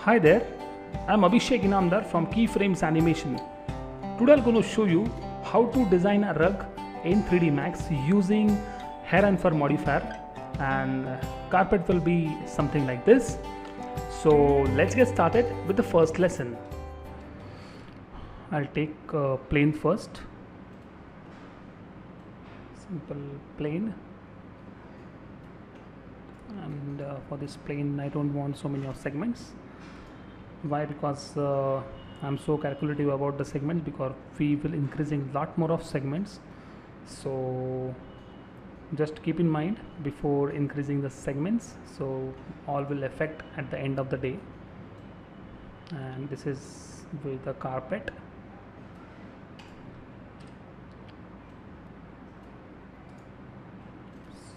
Hi there, I'm Abhishek Inamdar from Keyframes Animation. Today I'm going to show you how to design a rug in 3D Max using hair and fur modifier, and carpet will be something like this. So let's get started with the first lesson. I'll take a plane first, simple plane, and for this plane I don't want so many of segments. Why? Because I'm so calculative about the segments, because we will increasing lot more of segments. So just keep in mind before increasing the segments, so all will affect at the end of the day. And this is with the carpet.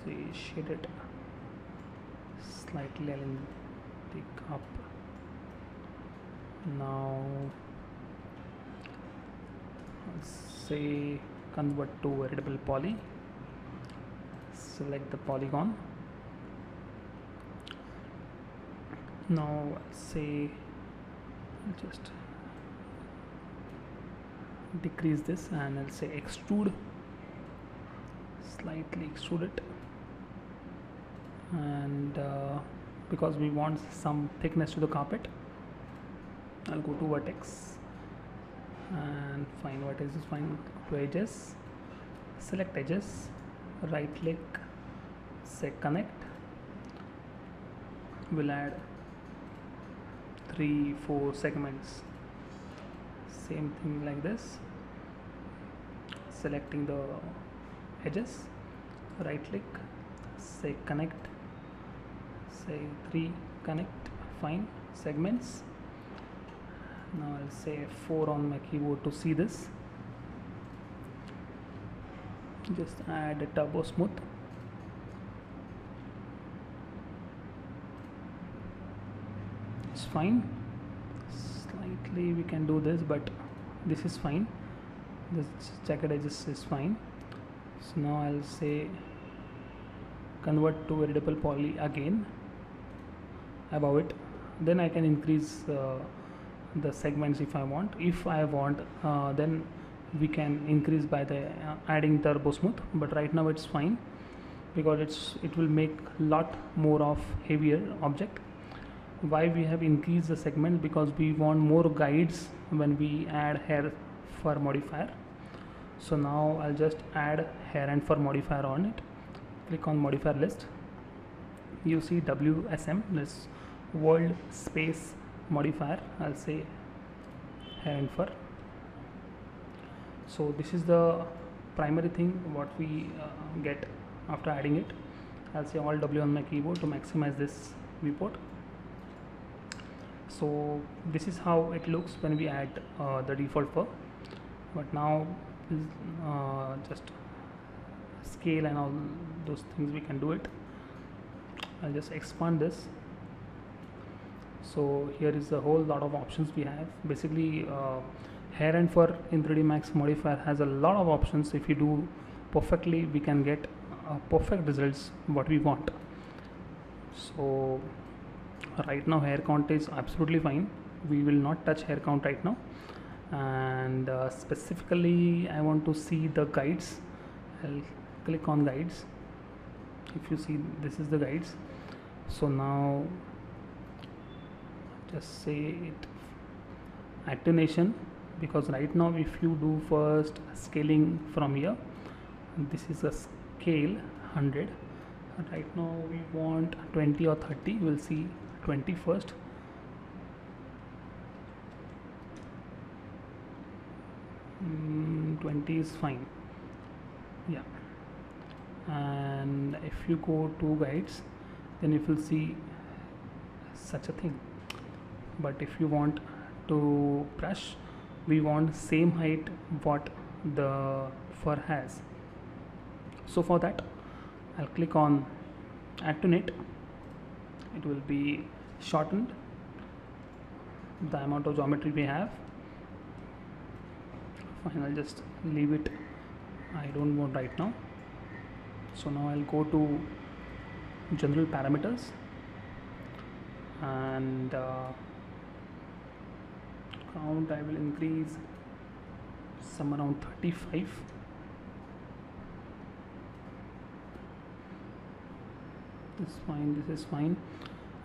See, shade it slightly, I'll pick up. Now say convert to variable poly, select the polygon. Now say just decrease this, and I'll say extrude, slightly extrude it, and because we want some thickness to the carpet, I'll go to vertex and find vertex is fine, to edges, select edges, right click, say connect. We'll add 3-4 segments, same thing like this, selecting the edges, right click, say connect, say 3 connect, fine, segments. Now I'll say 4 on my keyboard to see this. Just add a turbo smooth. It's fine. Slightly we can do this, but this is fine. This jagged edges is fine. So now I'll say convert to variable poly again above it. Then I can increase the segments if I want. If I want, then we can increase by the adding turbo smooth, but right now it's fine because it will make lot more of heavier object. Why we have increased the segment? Because we want more guides when we add hair fur modifier. So now I'll just add hair and fur modifier on it. Click on modifier list, you see WSM, this world space modifier. I'll say hair and fur. So this is the primary thing what we get after adding it. I'll say Alt W on my keyboard to maximize this viewport. So this is how it looks when we add the default fur. But now just scale and all those things we can do it. I'll just expand this. So here is a whole lot of options we have. Basically hair and fur in 3D Max modifier has a lot of options. If you do perfectly, we can get perfect results what we want. So right now hair count is absolutely fine. We will not touch hair count right now. And specifically I want to see the guides. I'll click on guides. If you see, this is the guides. So now just say it attenuation, because right now if you do first scaling from here, this is a scale 100. Right now we want 20 or 30. We'll see 20 first. Mm, 20 is fine, yeah. And if you go to guides, then you will see such a thing. But if you want to brush, we want same height what the fur has. So for that I'll click on attenuate. It will be shortened the amount of geometry we have. Fine, I'll just leave it. I don't want right now. So now I'll go to general parameters, and count I will increase some around 35. This is fine, this is fine.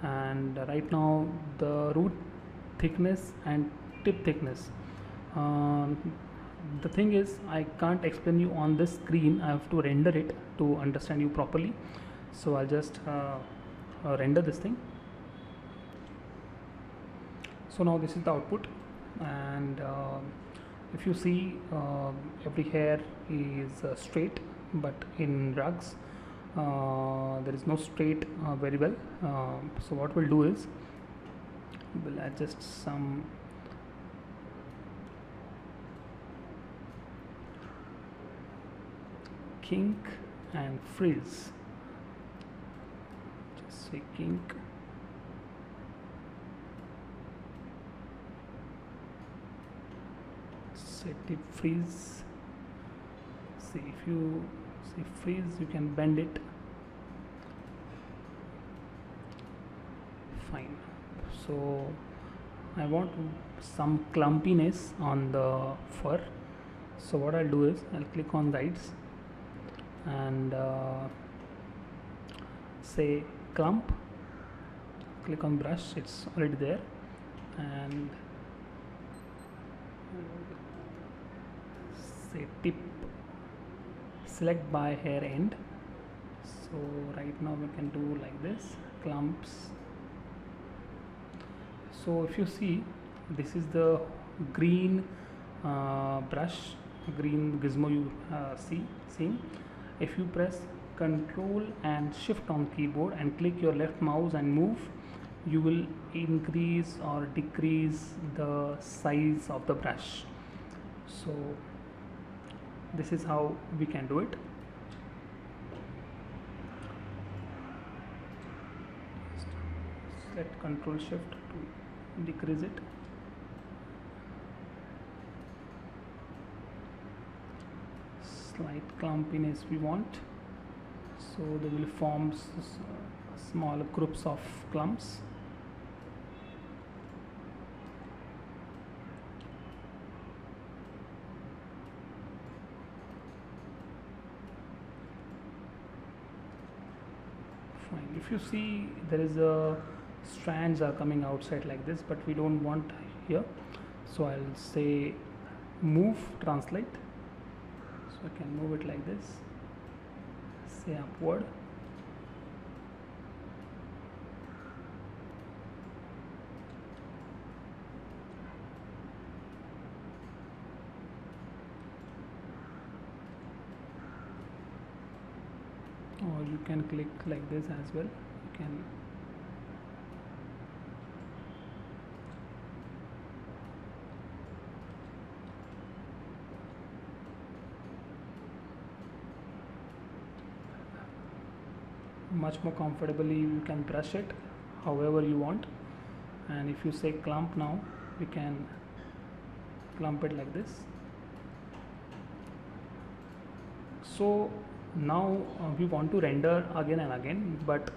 And right now the root thickness and tip thickness, the thing is I can't explain you on this screen. I have to render it to understand you properly, so I'll just render this thing. So now this is the output, and if you see, every hair is straight, but in rugs there is no straight very well. So what we'll do is we'll adjust some kink and frizz. Just say kink, set tip frizz. See, if you see frizz, you can bend it. Fine. So I want some clumpiness on the fur. So what I'll do is I'll click on guides and say clump, click on brush, it's already there, and say tip, select by hair end. So right now we can do like this, clumps. So if you see, this is the green brush, green gizmo you seeing. If you press Ctrl and Shift on keyboard and click your left mouse and move, you will increase or decrease the size of the brush. So this is how we can do it. Select Ctrl Shift to decrease it. Slight clumpiness we want, so they will form small groups of clumps. Fine. If you see, there is a strands are coming outside like this, but we don't want here. So I'll say move, translate. So I can move it like this, say upward. Or you can click like this as well. You can much more comfortably, you can brush it however you want. And if you say clump now, we can clump it like this. So now we want to render again and again, but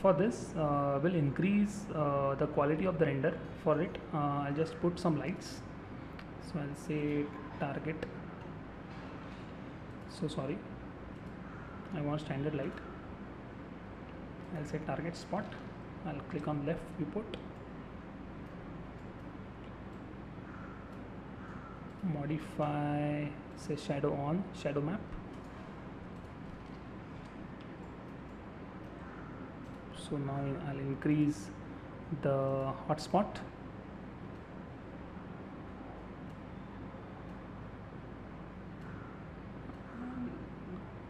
for this we'll increase the quality of the render. For it I'll just put some lights. So I'll say target, so sorry, I want standard light. I'll say target spot. I'll click on left viewport, modify, say shadow on, shadow map. So now I'll increase the hotspot.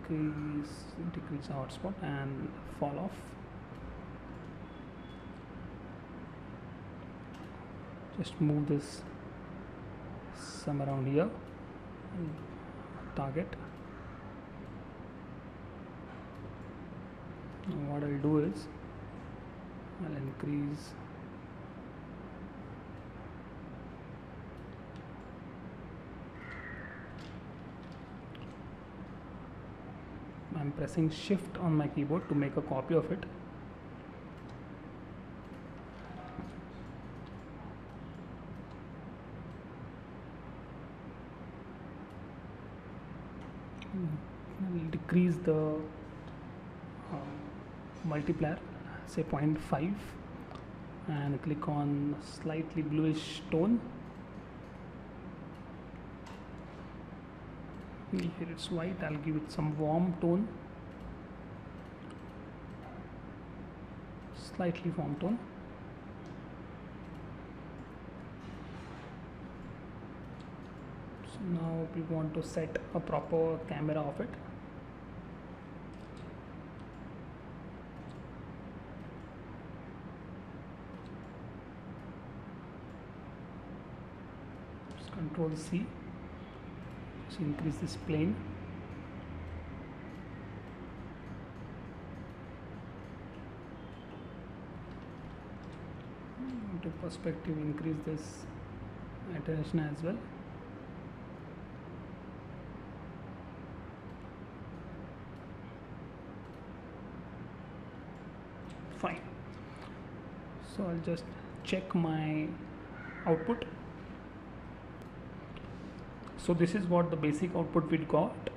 Decrease the hotspot and fall off. Just move this some around here. Target. Now what I'll do is I'll increase I'm pressing shift on my keyboard to make a copy of it. I'll decrease the multiplier, say 0.5, and click on slightly bluish tone. Here it's white, I'll give it some warm tone, slightly warm tone. So now we want to set a proper camera of it. Just Control C. So increase this plane. To perspective, increase this attenuation as well. Fine. So I'll just check my output. So this is what the basic output we got,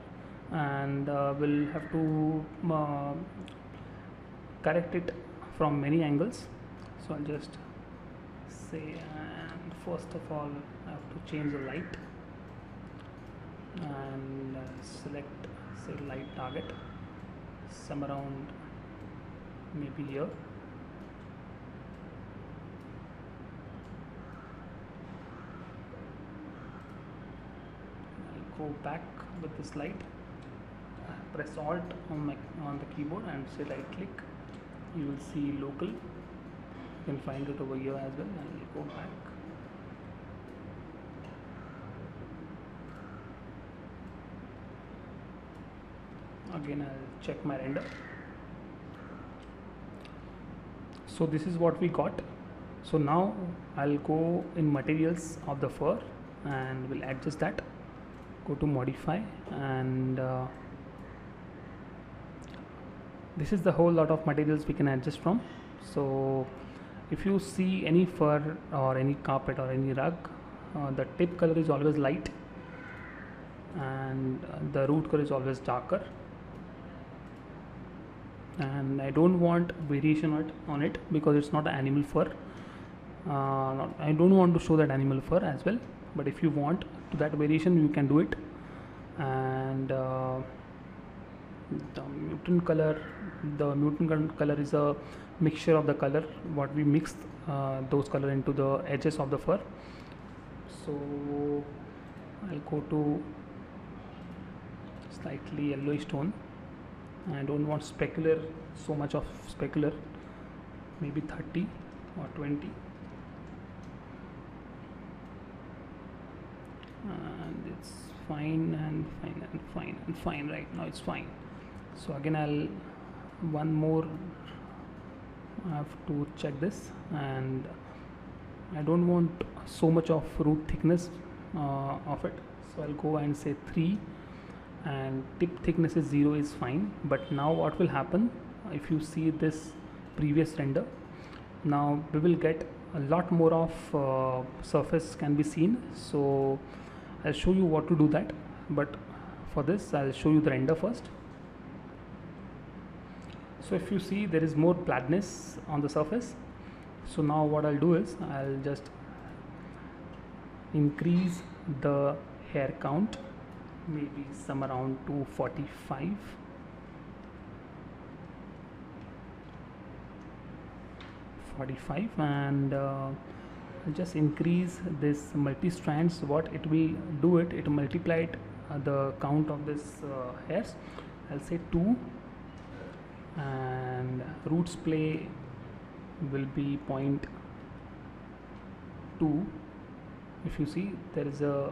and we'll have to correct it from many angles. So I'll just say, and first of all I have to change the light, and select, say, light target some around maybe here. I'll go back with this light, press Alt on the keyboard and say right click. You will see local. You can find it over here as well. I'll go back. Again I'll check my render. So this is what we got. So now I'll go in materials of the fur and we'll adjust that. Go to modify, and this is the whole lot of materials we can adjust from. So if you see any fur or any carpet or any rug, the tip color is always light and the root color is always darker, and I don't want variation on it because it's not an animal fur. I don't want to show that animal fur as well, but if you want to that variation you can do it. And the mutant color is a mixture of the color what we mixed those color into the edges of the fur. So I'll go to slightly yellowish tone. I don't want specular, so much of specular, maybe 30 or 20, and it's fine and fine and fine and fine. Right now it's fine. So again I have to check this, and I don't want so much of root thickness of it, so I'll go and say 3, and tip thickness is 0 is fine. But now what will happen, if you see this previous render, now we will get a lot more of surface can be seen. So I'll show you what to do that, but for this I'll show you the render first. So if you see, there is more flatness on the surface. So now what I'll do is I'll just increase the hair count, maybe some around 245. And just increase this multi-strands. What it will do, it will multiply the count of this hairs. I'll say 2, and roots play will be 0.2. If you see, there is a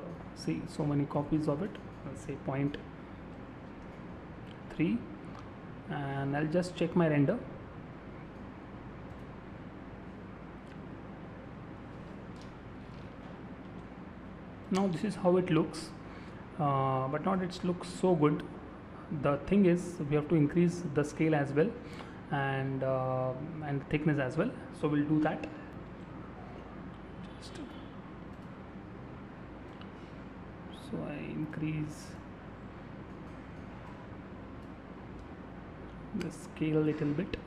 so many copies of it. I'll say 0.3, and I'll just check my render. Now this is how it looks, but not it looks so good. The thing is, we have to increase the scale as well, and thickness as well. So we'll do that. So I increase Just scale a little bit.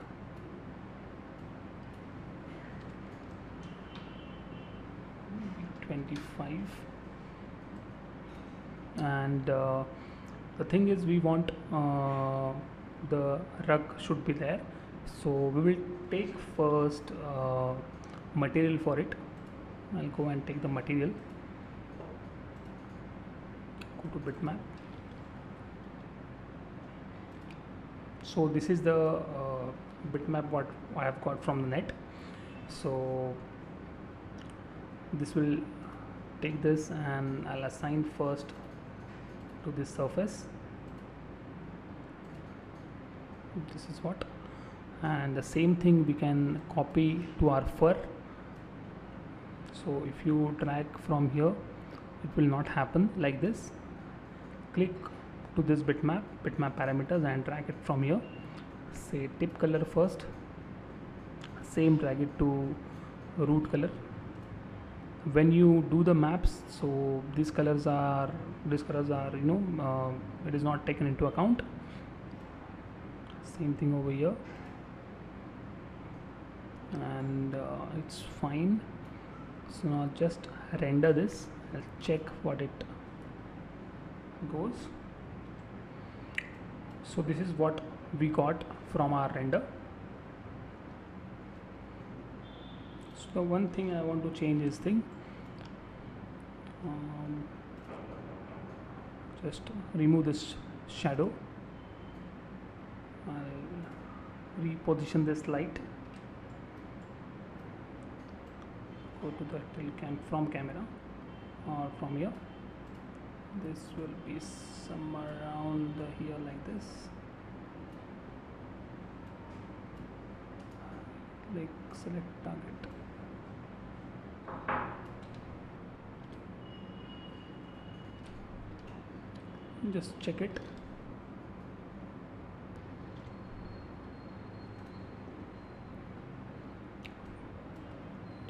Maybe 25. And the thing is, we want the rug should be there, so we will take first material for it. I'll go and take the material, go to bitmap. So this is the bitmap what I have got from the net. So this will take this and I'll assign first to this surface. This is what, and the same thing we can copy to our fur. So if you drag from here, it will not happen like this. Click to this bitmap parameters and drag it from here. Say tip color first, same drag it to root color. When you do the maps, so these colors are it is not taken into account. Same thing over here, and it's fine. So now just render this. I'll check what it goes. So this is what we got from our render. So the one thing I want to change is just remove this shadow. I'll reposition this light. Go to the from camera or from here. This will be somewhere around here like this. Like select target. Just check it.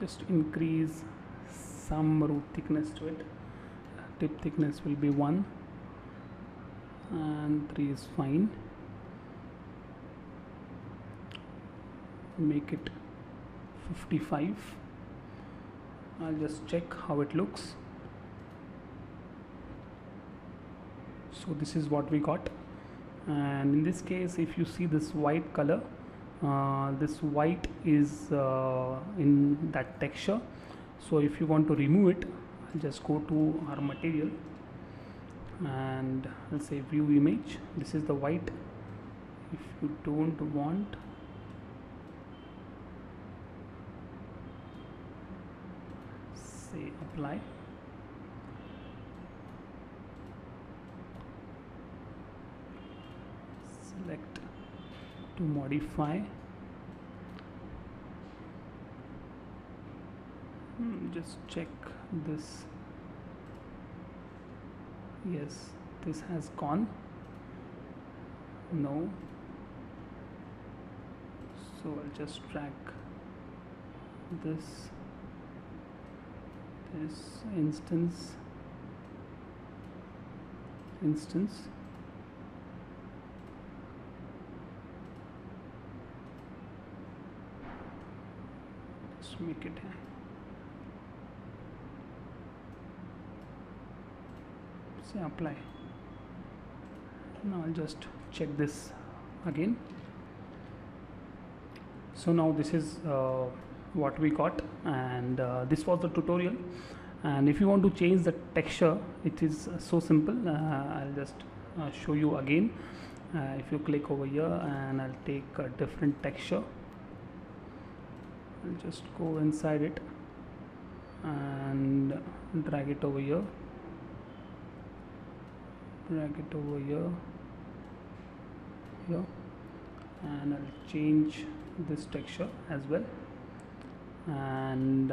Just increase some root thickness to it. Tip thickness will be 1 and 3 is fine. Make it 55. I'll just check how it looks. So this is what we got, and in this case, if you see this white color, this white is in that texture. So if you want to remove it, I'll just go to our material and I'll say view image. This is the white. If you don't want, say apply. Select to modify. Just check this. Yes, this has gone. No. So I'll just drag this instance. Just make it say apply. Now I'll just check this again. So now this is what we got, and this was the tutorial. And if you want to change the texture, it is so simple. I'll just show you again. If you click over here and I'll take a different texture, I'll just go inside it and drag it over here, here, and I'll change this texture as well, and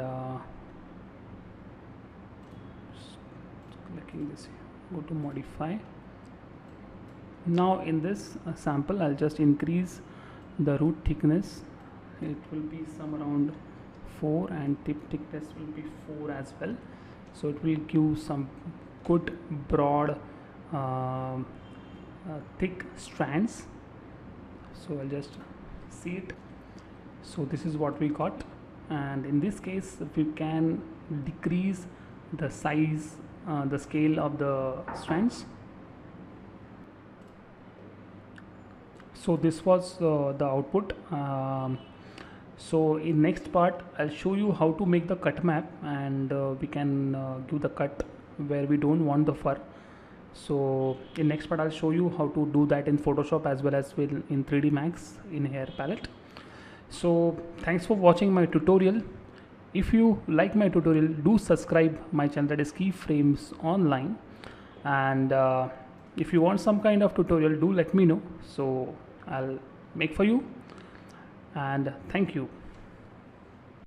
clicking this here, go to modify. Now in this sample, I'll just increase the root thickness. It will be some around 4, and tip thickness will be 4 as well. So it will give some good broad thick strands. So I'll just see it. So this is what we got, and in this case we can decrease the size, the scale of the strands. So this was the output. So in next part I'll show you how to make the cut map, and we can give the cut where we don't want the fur. So in next part I'll show you how to do that in Photoshop as well as in 3D Max in hair palette. So thanks for watching my tutorial. If you like my tutorial, do subscribe my channel, that is Keyframes Online, and if you want some kind of tutorial, do let me know, so I'll make for you. And thank you.